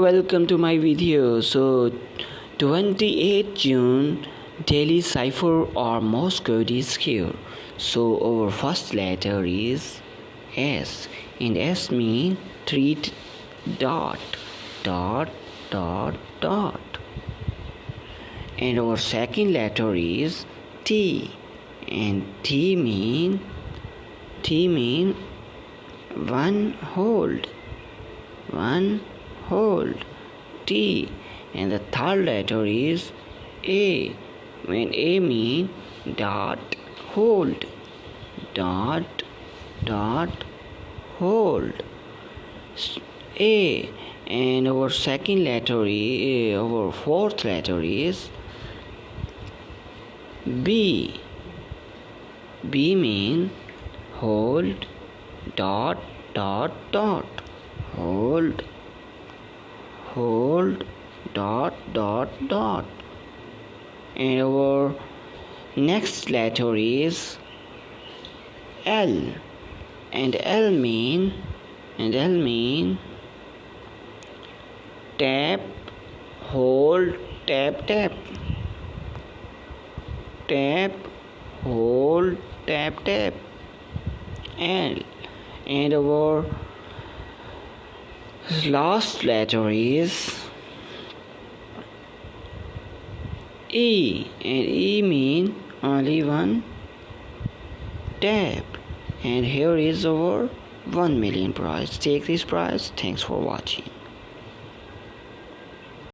welcome to my video. So 28 June daily cipher or Morse code is here. So our first letter is S, and S means dot dot dot dot. And our second letter is T, and T mean one hold T. And the third letter is A, when A mean dot hold A. And our second letter is, our fourth letter is B. B mean hold dot hold dot. And our next letter is L, and L mean tap hold tap hold tap. And our last letter is E, and E mean only one tap. And here is our 1 million prize. Take this prize. Thanks for watching.